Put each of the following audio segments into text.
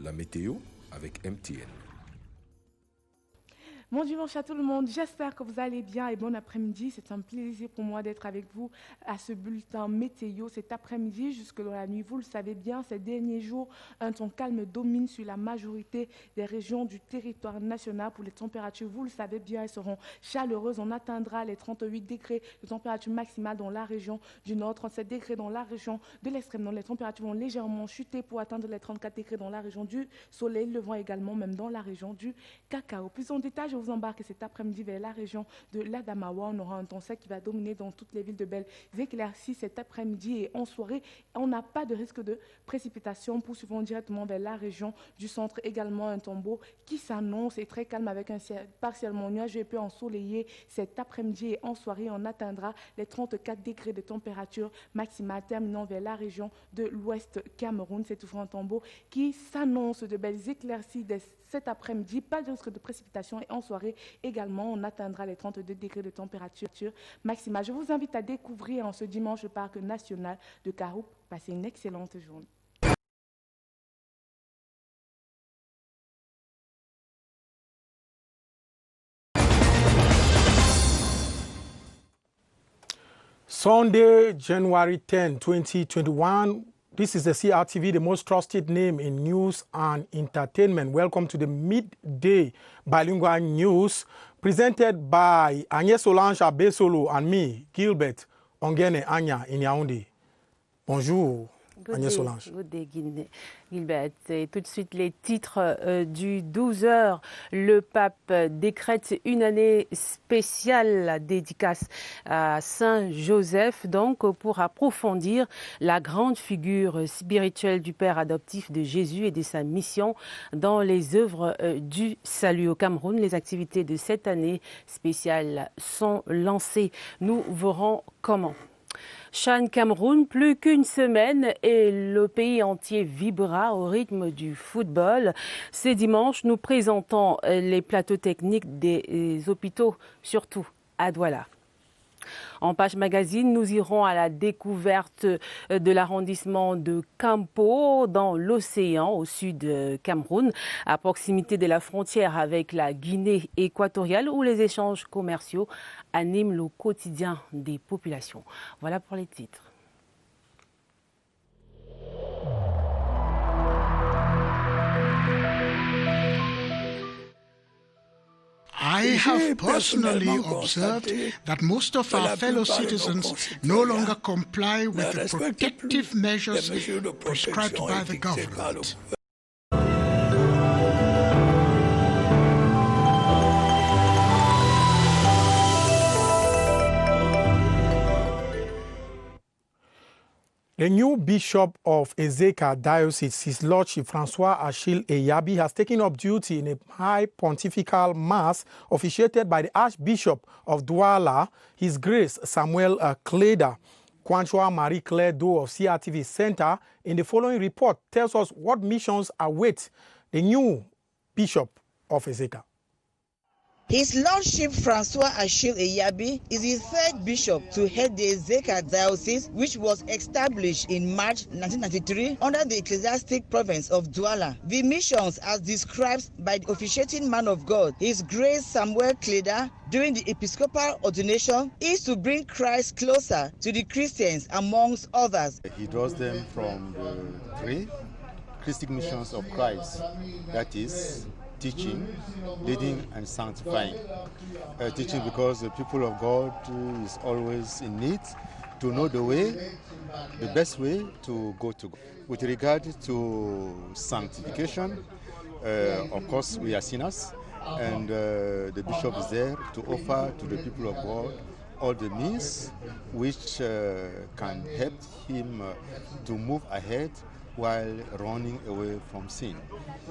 la météo avec MTN. Bon dimanche à tout le monde, j'espère que vous allez bien et bon après-midi. C'est un plaisir pour moi d'être avec vous à ce bulletin météo cet après-midi jusque dans la nuit. Vous le savez bien, ces derniers jours, un temps calme domine sur la majorité des régions du territoire national. Pour les températures, vous le savez bien, elles seront chaleureuses. On atteindra les 38 degrés de température maximale dans la région du nord, 37 degrés dans la région de l'extrême nord. Les températures vont légèrement chuter pour atteindre les 34 degrés dans la région du soleil levant également, même dans la région du cacao. Plus en détail, je vous embarque cet après-midi vers la région de l'Adamawa. On aura un temps sec qui va dominer dans toutes les villes de belles éclaircies cet après-midi et en soirée. On n'a pas de risque de précipitation. Poursuivons directement vers la région du centre. Également un temps beau qui s'annonce et très calme avec un ciel partiellement nuageux et peu ensoleillé cet après-midi et en soirée. On atteindra les 34 degrés de température maximale, terminant vers la région de l'ouest Cameroun. C'est toujours un temps beau qui s'annonce de belles éclaircies cet après-midi. Pas de risque de précipitation et en soirée également, on atteindra les 32 degrés de température maximale. Je vous invite à découvrir en ce dimanche le parc national de Karoup. Passez une excellente journée. Sunday, January 10, 2021. This is the CRTV, the most trusted name in news and entertainment. Welcome to the midday bilingual news presented by Agnès Solange Abesolo and me, Gilbert Ongene Anya in Yaoundé. Bonjour. Agnès Solange. Good day, Gilbert. Et tout de suite, les titres du 12h. Le pape décrète une année spéciale dédicace à Saint Joseph, donc pour approfondir la grande figure spirituelle du Père adoptif de Jésus et de sa mission dans les œuvres du salut. Au Cameroun, les activités de cette année spéciale sont lancées. Nous verrons comment. Chan Cameroun, plus qu'une semaine et le pays entier vibrera au rythme du football. Ce dimanche, nous présentons les plateaux techniques des hôpitaux, surtout à Douala. En page magazine, nous irons à la découverte de l'arrondissement de Campo dans l'océan au sud Cameroun, à proximité de la frontière avec la Guinée équatoriale où les échanges commerciaux animent le quotidien des populations. Voilà pour les titres. I have personally observed that most of our fellow citizens no longer comply with the protective measures prescribed by the government. The new Bishop of Ezeka Diocese, His Lordship Francois Achille Eyabi, has taken up duty in a high pontifical mass officiated by the Archbishop of Douala, His Grace Samuel Kleda. Kwanchua Marie-Claire Do of CRTV Center in the following report tells us what missions await the new Bishop of Ezeka. His Lordship Francois Achille Eyabi is the third bishop to head the Ezeka Diocese, which was established in March 1993 under the ecclesiastic province of Douala. The missions, as described by the officiating man of God, His Grace Samuel Kleda, during the episcopal ordination, is to bring Christ closer to the Christians, amongst others. He draws them from the three Christic missions of Christ, that is, teaching, leading, and sanctifying. Teaching because the people of God is always in need to know the way, the best way to go to God. With regard to sanctification, of course we are sinners, and the bishop is there to offer to the people of God all the means which can help him to move ahead while running away from sin.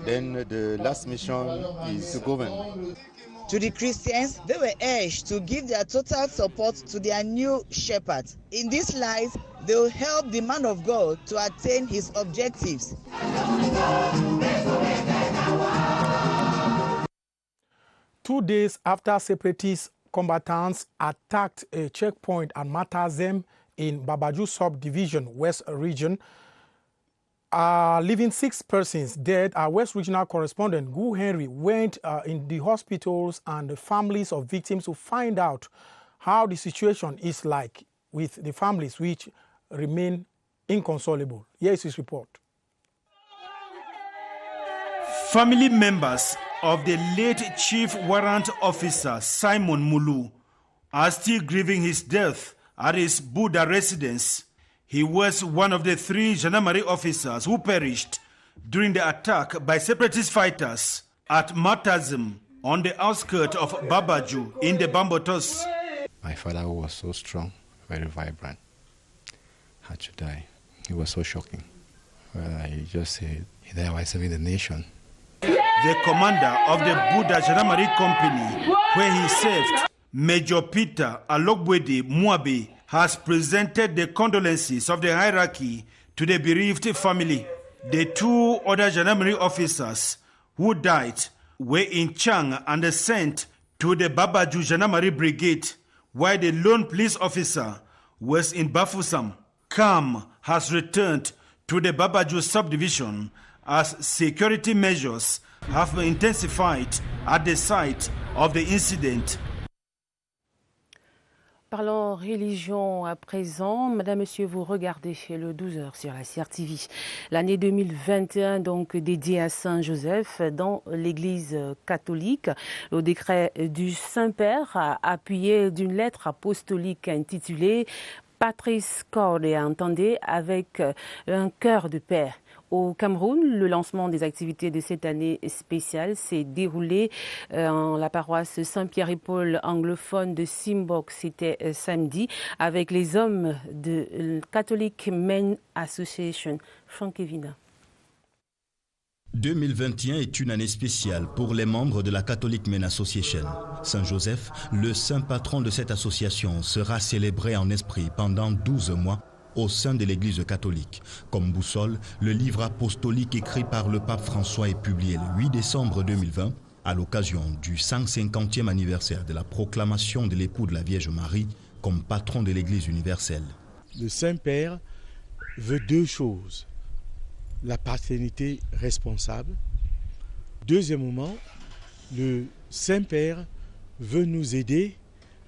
Then the last mission is to govern. To the Christians, they were urged to give their total support to their new shepherd. In this light, they will help the man of God to attain his objectives. 2 days after separatist combatants attacked a checkpoint at Matazem in Babaju Subdivision, West Region, leaving 6 persons dead, our West Regional correspondent, Gu Henry, went in the hospitals and the families of victims to find out how the situation is like with the families which remain inconsolable. Here is his report. Family members of the late Chief Warrant Officer Simon Mulu are still grieving his death at his Buda residence. He was one of the 3 gendarmerie officers who perished during the attack by separatist fighters at Matazim on the outskirts of Babaju in the Bambotos. My father, who was so strong, very vibrant, had to die. It was so shocking. He just said he died while serving the nation. The commander of the Buda Gendarmerie Company, where he served, Major Peter Alogwede Muabe, has presented the condolences of the hierarchy to the bereaved family. The 2 other gendarmerie officers who died were in Chang and sent to the Babaju Gendarmerie Brigade, while the lone police officer was in Bafoussam. Calm has returned to the Babaju subdivision as security measures have been intensified at the site of the incident. Parlons religion à présent. Madame, Monsieur, vous regardez le 12h sur la CRTV. L'année 2021, donc dédiée à Saint Joseph dans l'Église catholique. Le décret du Saint-Père a appuyé d'une lettre apostolique intitulée Patris Corde, entendez, avec un cœur de paix. Au Cameroun, le lancement des activités de cette année spéciale s'est déroulé en la paroisse Saint-Pierre et Paul anglophone de Simbok. C'était samedi avec les hommes de Catholic Men Association. Franck Evina. 2021 est une année spéciale pour les membres de la Catholic Men Association. Saint Joseph, le saint patron de cette association, sera célébré en esprit pendant 12 mois au sein de l'Église catholique. Comme boussole, le livre apostolique écrit par le pape François est publié le 8 décembre 2020 à l'occasion du 150e anniversaire de la proclamation de l'époux de la Vierge Marie comme patron de l'Église universelle. Le Saint-Père veut 2 choses. La paternité responsable. Deuxièmement, le Saint-Père veut nous aider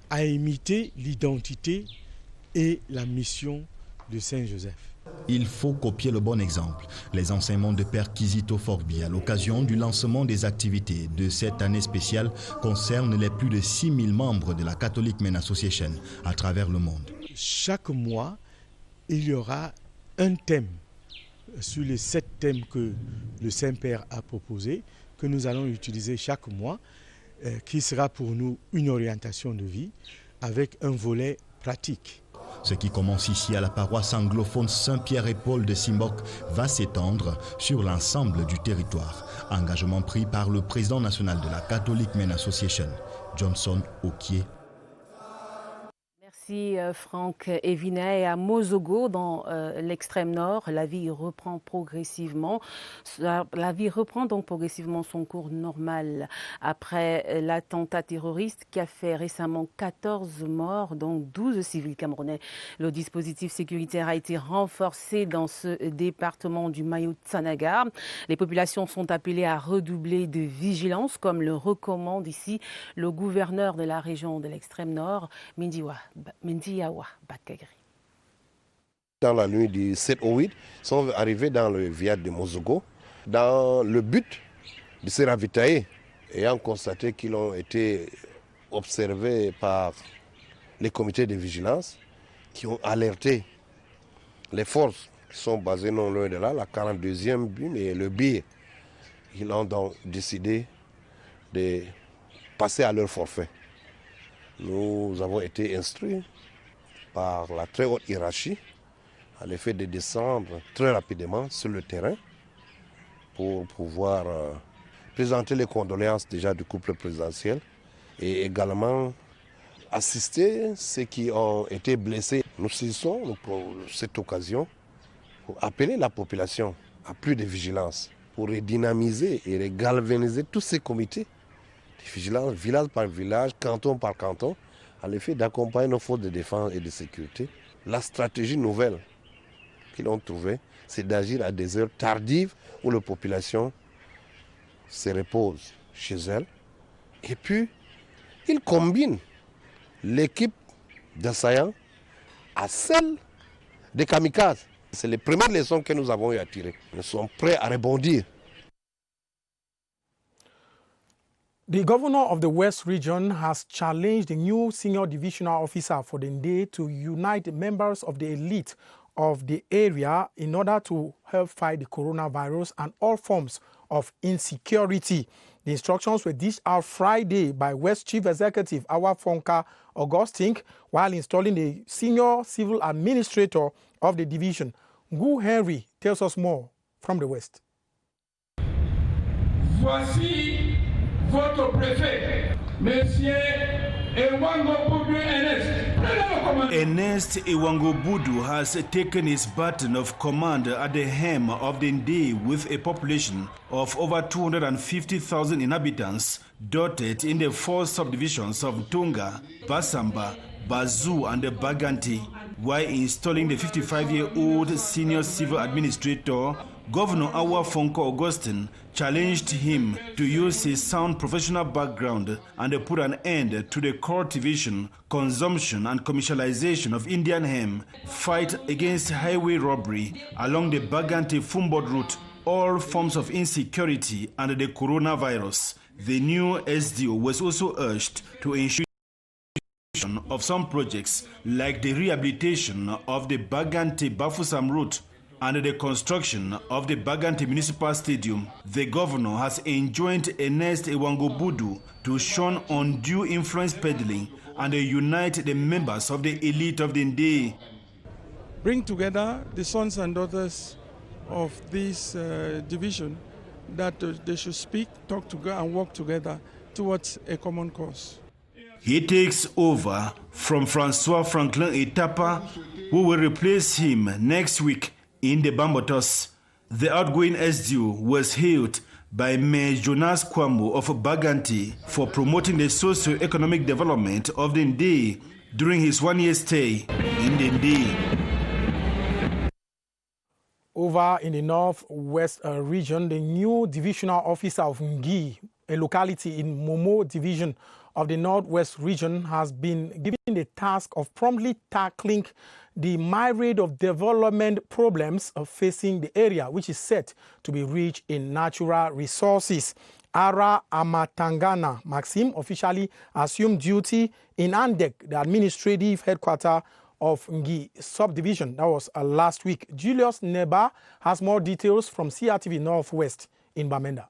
à imiter l'identité et la mission de Saint Joseph. Il faut copier le bon exemple. Les enseignements de Père Kizito Forbi à l'occasion du lancement des activités de cette année spéciale concernent les plus de 6000 membres de la Catholic Men Association à travers le monde. Chaque mois, il y aura un thème sur les 7 thèmes que le Saint-Père a proposés, que nous allons utiliser chaque mois, qui sera pour nous une orientation de vie avec un volet pratique. Ce qui commence ici à la paroisse anglophone Saint-Pierre et Paul de Simbok va s'étendre sur l'ensemble du territoire. Engagement pris par le président national de la Catholic Men Association, Johnson Okie. Merci Franck Evina. Et à Mozogo, dans l'extrême nord, la vie reprend progressivement. La vie reprend donc progressivement son cours normal après l'attentat terroriste qui a fait récemment 14 morts, dont 12 civils camerounais. Le dispositif sécuritaire a été renforcé dans ce département du Mayo-Tsanaga. Les populations sont appelées à redoubler de vigilance, comme le recommande ici le gouverneur de la région de l'extrême nord, Mendiawa Bakagri. Dans la nuit du 7 au 8, sont arrivés dans le village de Mozogo dans le but de se ravitailler, ayant constaté qu'ils ont été observés par les comités de vigilance qui ont alerté les forces qui sont basées non loin de là, la 42e bune et le BIE. Ils ont donc décidé de passer à leur forfait. Nous avons été instruits par la très haute hiérarchie à l'effet de descendre très rapidement sur le terrain pour pouvoir présenter les condoléances déjà du couple présidentiel et également assister ceux qui ont été blessés. Nous saisissons cette occasion pour appeler la population à plus de vigilance, pour redynamiser et galvaniser tous ces comités de vigilance, village par village, canton par canton, à l'effet d'accompagner nos forces de défense et de sécurité. La stratégie nouvelle qu'ils ont trouvée, c'est d'agir à des heures tardives où la population se repose chez elle. Et puis, ils combinent l'équipe d'assaillants à celle des kamikazes. C'est les premières leçons que nous avons eu à tirer. Nous sommes prêts à rebondir. The governor of the West Region has challenged the new senior divisional officer for the Ndé to unite members of the elite of the area in order to help fight the coronavirus and all forms of insecurity. The instructions were dished out Friday by West Chief Executive Awa Fonka Augustine while installing the senior civil administrator of the division. Ngu Henry tells us more from the West. Voici votre préfet, Monsieur Ewango Budu Ernest Ewango Budu has taken his baton of command at the helm of the Ndé with a population of over 250,000 inhabitants dotted in the 4 subdivisions of Tunga, Basamba, Bazou and Baganti. While installing the 55-year-old senior civil administrator, Governor Awa Fonko Augustine challenged him to use his sound professional background and put an end to the cultivation, consumption and commercialization of Indian hemp, fight against highway robbery along the Baganti-Fumbod route, all forms of insecurity and the coronavirus. The new SDO was also urged to ensure of some projects like the rehabilitation of the Baganti-Bafusam route and the construction of the Baganti Municipal Stadium. The governor has enjoined Ernest Ewango Budu to shun undue influence peddling and unite the members of the elite of the Ndé. Bring together the sons and daughters of this division, that they should speak, talk together and work together towards a common cause. He takes over from Francois Franklin Etapa, who will replace him next week in the Bambotos. The outgoing SDO was hailed by Mayor Jonas Kwambo of Baganti for promoting the socio-economic development of the Ndé during his one-year stay in the Ndé. Over in the northwest region, the new divisional officer of Ngi, a locality in Momo division of the northwest region, has been given the task of promptly tackling the myriad of development problems facing the area, which is set to be rich in natural resources. Ara Amatangana Maxim officially assumed duty in Andek, the administrative headquarters of Ngi subdivision. That was last week. Julius Neba has more details from CRTV Northwest in Bamenda.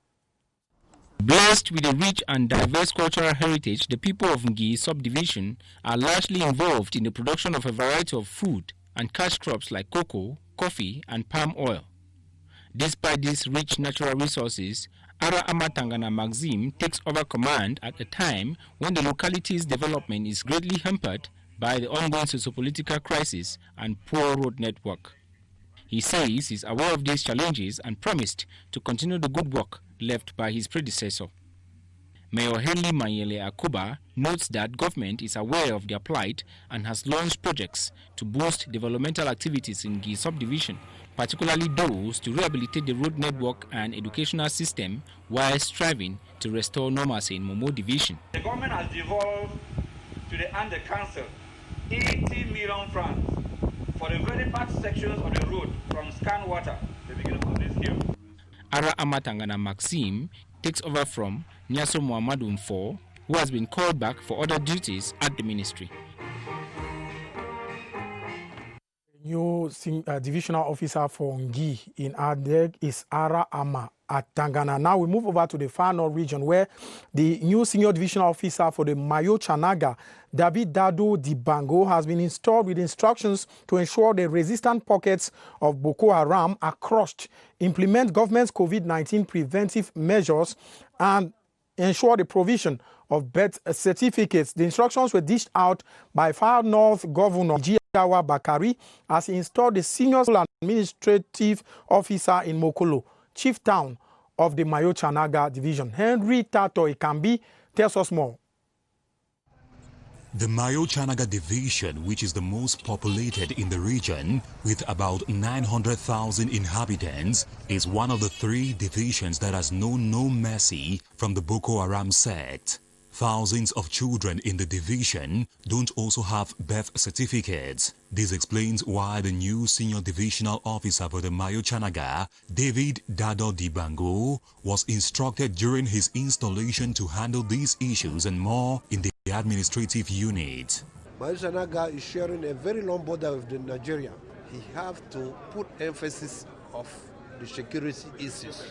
Blessed with a rich and diverse cultural heritage, the people of Ngi subdivision are largely involved in the production of a variety of food and cash crops like cocoa, coffee, and palm oil. Despite these rich natural resources, Ara Amatangana Maxim takes over command at a time when the locality's development is greatly hampered by the ongoing socio-political crisis and poor road network. He says he's aware of these challenges and promised to continue the good work left by his predecessor. Mayor Henry Mayele Akuba notes that government is aware of their plight and has launched projects to boost developmental activities in Ngi subdivision, particularly those to rehabilitate the road network and educational system while striving to restore normalcy in Momo division. The government has devolved to the Ande Council 80 million francs for the very bad sections of the road from Scanwater, the beginning of this year. Ara Amatangana Maxim takes over from Nyaso Muhammadu Mfo, who has been called back for other duties at the ministry. New divisional officer for Ngi in Adeg is Ara Ama Atangana. Now we move over to the Far North region, where the new senior divisional officer for the Mayo Chanaga, David Dado Dibango, has been installed with instructions to ensure the resistant pockets of Boko Haram are crushed, implement government's COVID-19 preventive measures, and ensure the provision of birth certificates. The instructions were dished out by Far North Governor Jiawa Bakari as he installed the senior administrative officer in Mokolo, chief town of the Mayo Chanaga division. Henry Tato Ikambi tells us more. The Mayo Chanaga Division, which is the most populated in the region, with about 900,000 inhabitants, is one of the 3 divisions that has known no mercy from the Boko Haram sect. Thousands of children in the division don't also have birth certificates. This explains why the new senior divisional officer for the Mayo Chanaga, David Dado Dibango, was instructed during his installation to handle these issues and more in the administrative unit. Mayo Chanaga is sharing a very long border with Nigeria. He have to put emphasis of the security issues.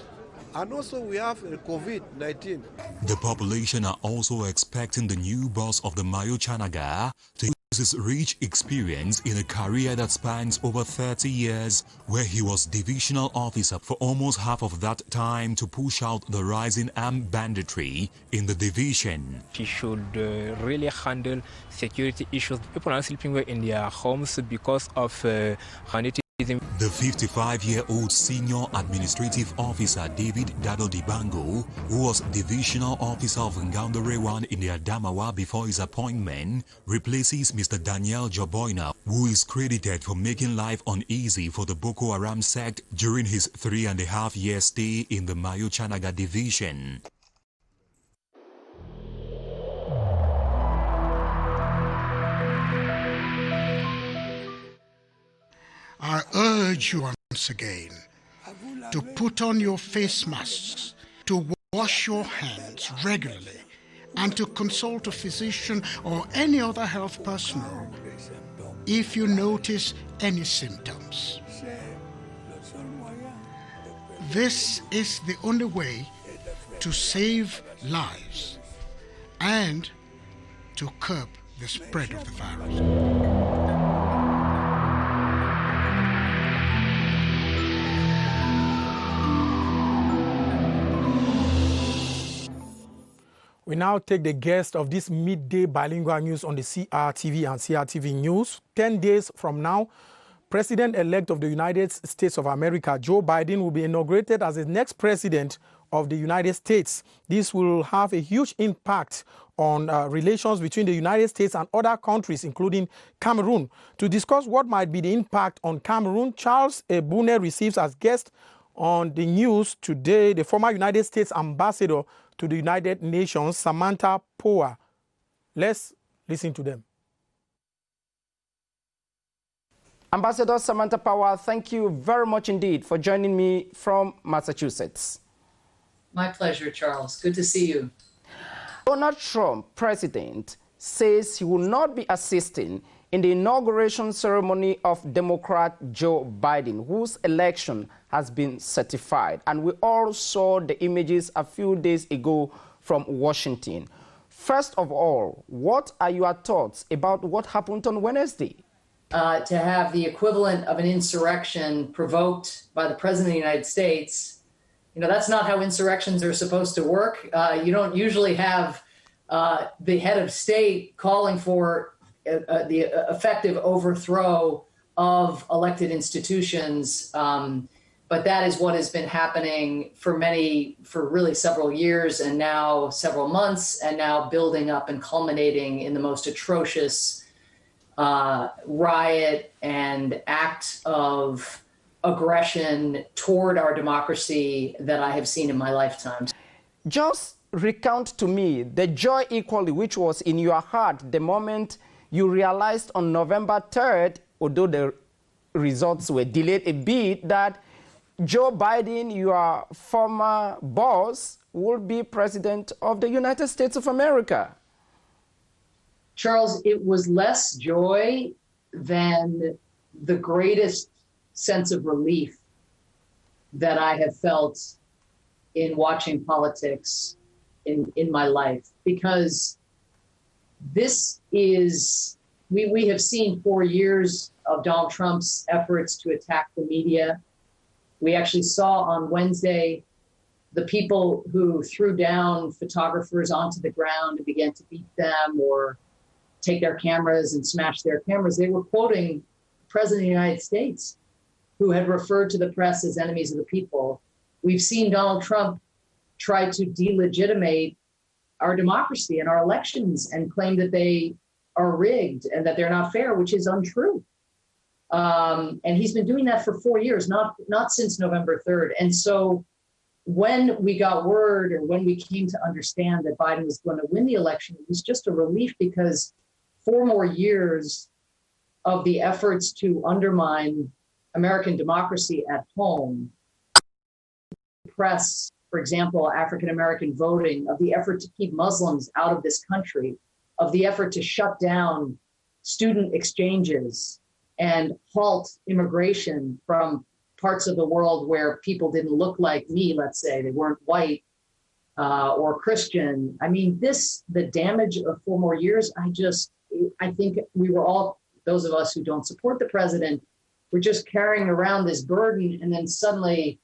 And also we have COVID-19. The population are also expecting the new boss of the Mayo Chanaga to use his rich experience in a career that spans over 30 years, where he was divisional officer for almost half of that time, to push out the rising armed banditry in the division. He should really handle security issues. People are sleeping well in their homes because of banditry. The 55-year-old senior administrative officer David Dado Dibango, who was divisional officer of Ngaundere 1 in the Adamawa before his appointment, replaces Mr. Daniel Joboina, who is credited for making life uneasy for the Boko Haram sect during his 3.5-year stay in the Mayo Chanaga division. I urge you once again to put on your face masks, to wash your hands regularly, and to consult a physician or any other health personnel if you notice any symptoms. This is the only way to save lives and to curb the spread of the virus. We now take the guest of this midday bilingual news on the CRTV and CRTV News. 10 days from now, President-elect of the United States of America, Joe Biden, will be inaugurated as the next president of the United States. This will have a huge impact on relations between the United States and other countries, including Cameroon. To discuss what might be the impact on Cameroon, Charles Ebune receives as guest on the news today the former United States ambassador to the United Nations, Samantha Power. Let's listen to them. Ambassador Samantha Power, thank you very much indeed for joining me from Massachusetts. My pleasure, Charles. Good to see you. Donald Trump, president, says he will not be assisting in the inauguration ceremony of Democrat Joe Biden, whose election has been certified. And we all saw the images a few days ago from Washington. First of all, what are your thoughts about what happened on Wednesday? To have the equivalent of an insurrection provoked by the President of the United States, that's not how insurrections are supposed to work. You don't usually have the head of state calling for the effective overthrow of elected institutions. But that is what has been happening for really several years, and now several months, and now building up and culminating in the most atrocious riot and act of aggression toward our democracy that I have seen in my lifetime. Just recount to me the joy equally which was in your heart the moment you realized on November 3rd, although the results were delayed a bit, that Joe Biden, your former boss, will be president of the United States of America. Charles, it was less joy than the greatest sense of relief that I have felt in watching politics in my life, because this is, we have seen 4 years of Donald Trump's efforts to attack the media. We actually saw on Wednesday the people who threw down photographers onto the ground and began to beat them or take their cameras and smash their cameras. They were quoting the President of the United States, who had referred to the press as enemies of the people. We've seen Donald Trump try to delegitimate our democracy and our elections and claim that they are rigged and that they're not fair, which is untrue. And he's been doing that for 4 years, not since November 3rd. And so when we got word, or when we came to understand that Biden was going to win the election, it was just a relief, because 4 more years of the efforts to undermine American democracy at home, press, for example, African-American voting, of the effort to keep Muslims out of this country, of the effort to shut down student exchanges and halt immigration from parts of the world where people didn't look like me, let's say, they weren't white or Christian. I mean, the damage of 4 more years, I think we were all, those of us who don't support the president, we're just carrying around this burden, and then suddenly,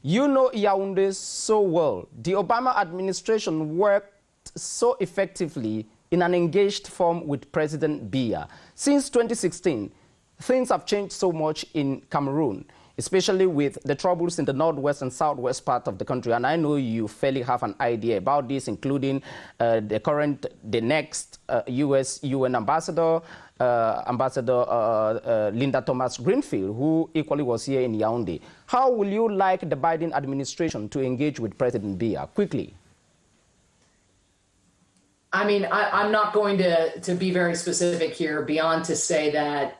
You know Yaoundé so well. The Obama administration worked so effectively in an engaged form with President Biya. Since 2016, things have changed so much in Cameroon, especially with the troubles in the northwest and southwest part of the country. And I know you fairly have an idea about this, including the next U.S. UN ambassador, Linda Thomas-Greenfield, who equally was here in Yaoundé. How will you like the Biden administration to engage with President Biya? Quickly. I mean, I'm not going to be very specific here, beyond to say that,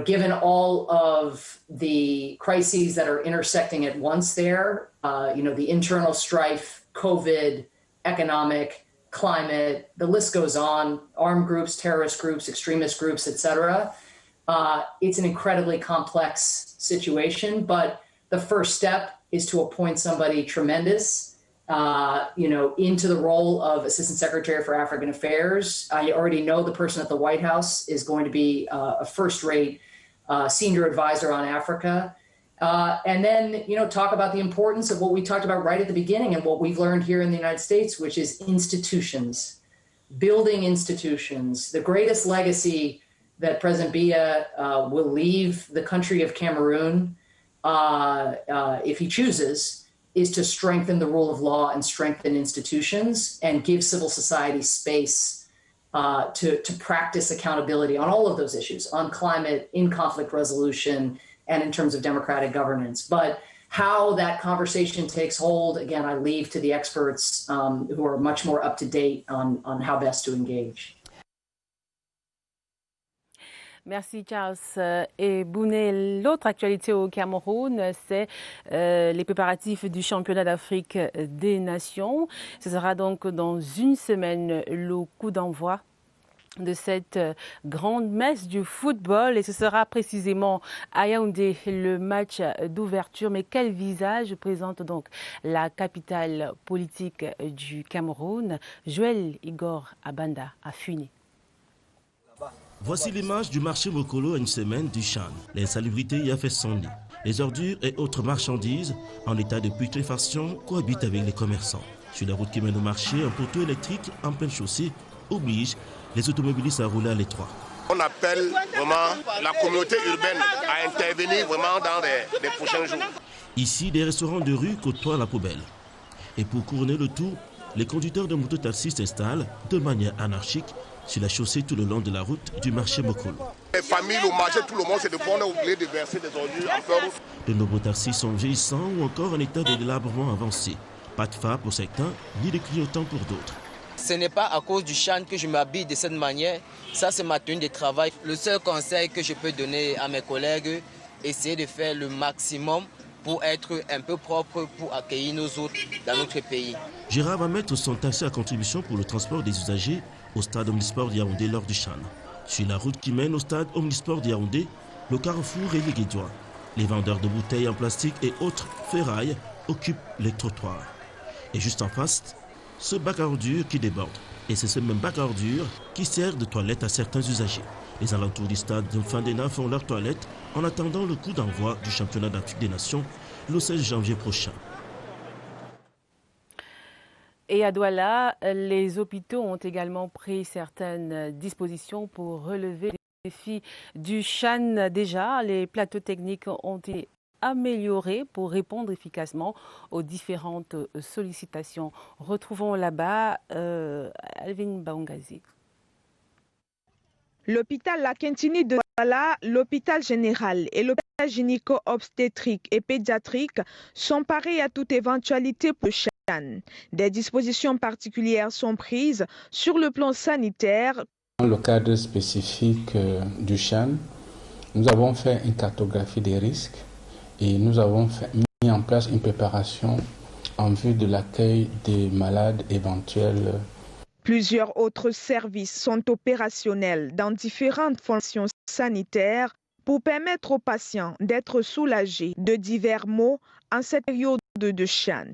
given all of the crises that are intersecting at once there, the internal strife, COVID, economic, climate, the list goes on, armed groups, terrorist groups, extremist groups, et cetera. It's an incredibly complex situation, but the first step is to appoint somebody tremendous, into the role of Assistant Secretary for African Affairs. I already know the person at the White House is going to be a first-rate senior advisor on Africa. And then, talk about the importance of what we talked about right at the beginning and what we've learned here in the United States, which is institutions, building institutions. The greatest legacy that President Biya will leave the country of Cameroon, if he chooses, is to strengthen the rule of law and strengthen institutions and give civil society space to practice accountability on all of those issues, on climate, in conflict resolution, and in terms of democratic governance. But how that conversation takes hold, again, I leave to the experts who are much more up to date on how best to engage. Merci Charles et Bounet. L'autre actualité au Cameroun, c'est les préparatifs du championnat d'Afrique des Nations. Ce sera donc dans une semaine le coup d'envoi de cette grande messe du football, et ce sera précisément à Yaoundé le match d'ouverture. Mais quel visage présente donc la capitale politique du Cameroun? Joël Igor Abanda a funi. Voici l'image du marché Mokolo à une semaine du Chan. L'insalubrité y a fait son lit. Les ordures et autres marchandises en état de putréfaction cohabitent avec les commerçants. Sur la route qui mène au marché, un poteau électrique en pleine chaussée oblige les automobilistes à rouler à l'étroit. On appelle vraiment la communauté urbaine à intervenir vraiment dans les prochains jours. Ici, des restaurants de rue côtoient la poubelle. Et pour couronner le tout, les conducteurs de mototaxis s'installent de manière anarchique sur la chaussée tout le long de la route du marché Mokolo. Les familles, le marché, tout le monde se dépend, on a oublié de verser des ordures encore. De nombreux taxis sont vieillissants ou encore en état de délabrement avancé. Pas de phare pour certains, ni de clignotant pour d'autres. Ce n'est pas à cause du chan que je m'habille de cette manière. Ça, c'est ma tenue de travail. Le seul conseil que je peux donner à mes collègues, essayer de faire le maximum pour être un peu propre, pour accueillir nos autres dans notre pays. Gérard va mettre son taxi à contribution pour le transport des usagers au stade Omnisport de Yaoundé lors du Chan. Sur la route qui mène au stade Omnisport de Yaoundé, le carrefour et les guédois. Les vendeurs de bouteilles en plastique et autres ferrailles occupent les trottoirs. Et juste en face, ce bac à ordures qui déborde. Et c'est ce même bac à ordures qui sert de toilette à certains usagers. Les alentours du stade de Fandena font leur toilette en attendant le coup d'envoi du championnat d'Afrique des Nations le 16 janvier prochain. Et à Douala, les hôpitaux ont également pris certaines dispositions pour relever les défis du Chan. Déjà, les plateaux techniques ont été améliorés pour répondre efficacement aux différentes sollicitations. Retrouvons là-bas Alvin Baungazi. L'hôpital Lakentini de Douala, l'hôpital général et l'hôpital gynéco-obstétrique et pédiatrique sont parés à toute éventualité pour le Chan. Des dispositions particulières sont prises sur le plan sanitaire. Dans le cadre spécifique du Chan, nous avons fait une cartographie des risques et nous avons mis en place une préparation en vue de l'accueil des malades éventuels. Plusieurs autres services sont opérationnels dans différentes fonctions sanitaires pour permettre aux patients d'être soulagés de divers maux en cette période de Chan.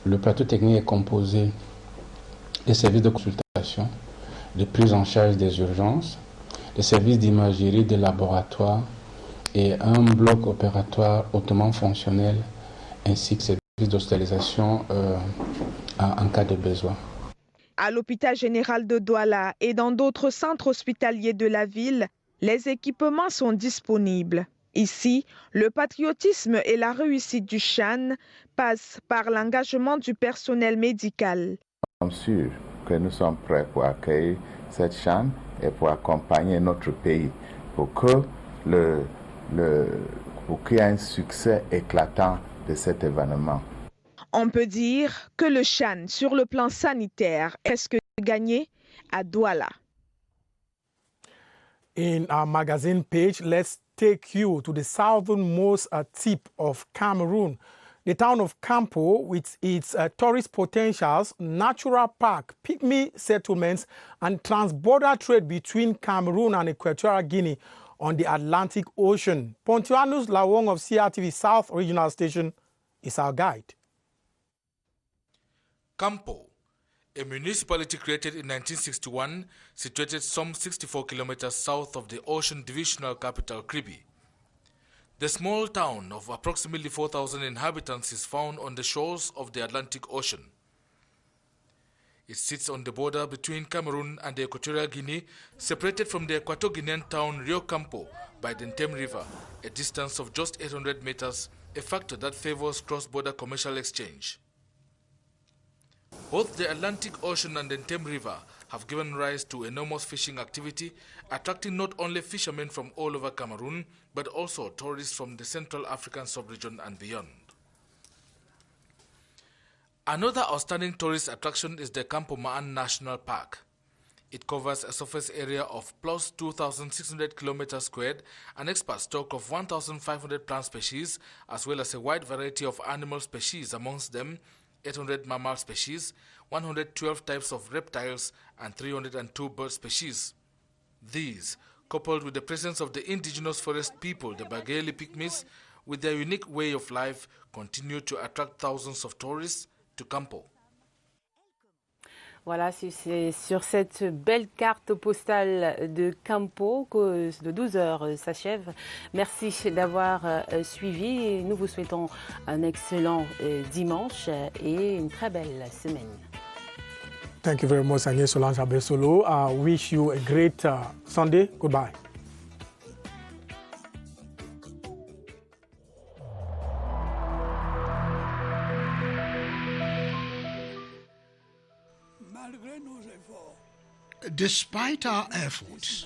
Le plateau technique est composé des services de consultation, de prise en charge des urgences, des services d'imagerie, de laboratoire et un bloc opératoire hautement fonctionnel ainsi que services d'hospitalisation en cas de besoin. À l'hôpital général de Douala et dans d'autres centres hospitaliers de la ville, les équipements sont disponibles. Ici, le patriotisme et la réussite du Chan passent par l'engagement du personnel médical. Nous sommes sûrs que nous sommes prêts pour accueillir cette Chan et pour accompagner notre pays pour qu'il y ait un succès éclatant de cet événement. On peut dire que le Chan, sur le plan sanitaire, est presque gagné à Douala. In our magazine page, let's take you to the southernmost tip of Cameroon. The town of Campo, with its tourist potentials, natural park, pygmy settlements, and trans-border trade between Cameroon and Equatorial Guinea on the Atlantic Ocean. Pontianus Lawong of CRTV South Regional Station is our guide. Campo, a municipality created in 1961, situated some 64 kilometers south of the ocean divisional capital, Kribi. The small town of approximately 4,000 inhabitants is found on the shores of the Atlantic Ocean. It sits on the border between Cameroon and the Equatorial Guinea, separated from the Equato-Guinean town Rio Campo by the Ntem River, a distance of just 800 meters, a factor that favors cross-border commercial exchange. Both the Atlantic Ocean and the Ntem River have given rise to enormous fishing activity, attracting not only fishermen from all over Cameroon, but also tourists from the Central African sub-region and beyond. Another outstanding tourist attraction is the Campo Ma'an National Park. It covers a surface area of plus 2,600 kilometers squared, an expert stock of 1,500 plant species, as well as a wide variety of animal species, amongst them 800 mammal species, 112 types of reptiles, and 302 bird species. These, coupled with the presence of the indigenous forest people, the Bageli Pygmies, with their unique way of life, continue to attract thousands of tourists to Campo. Voilà, c'est sur cette belle carte postale de Campo que de 12 heures s'achève. Merci d'avoir suivi. Nous vous souhaitons un excellent dimanche et une très belle semaine. Thank you very much, Agnès Solange Abesolo. I wish you a great Sunday. Goodbye. Despite our efforts,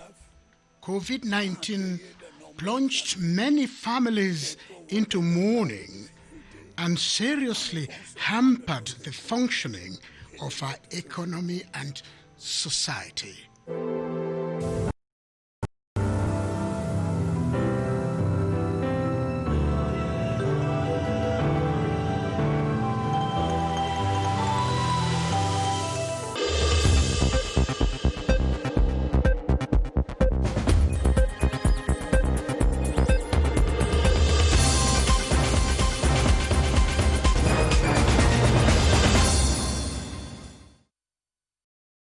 COVID-19 plunged many families into mourning and seriously hampered the functioning of our economy and society.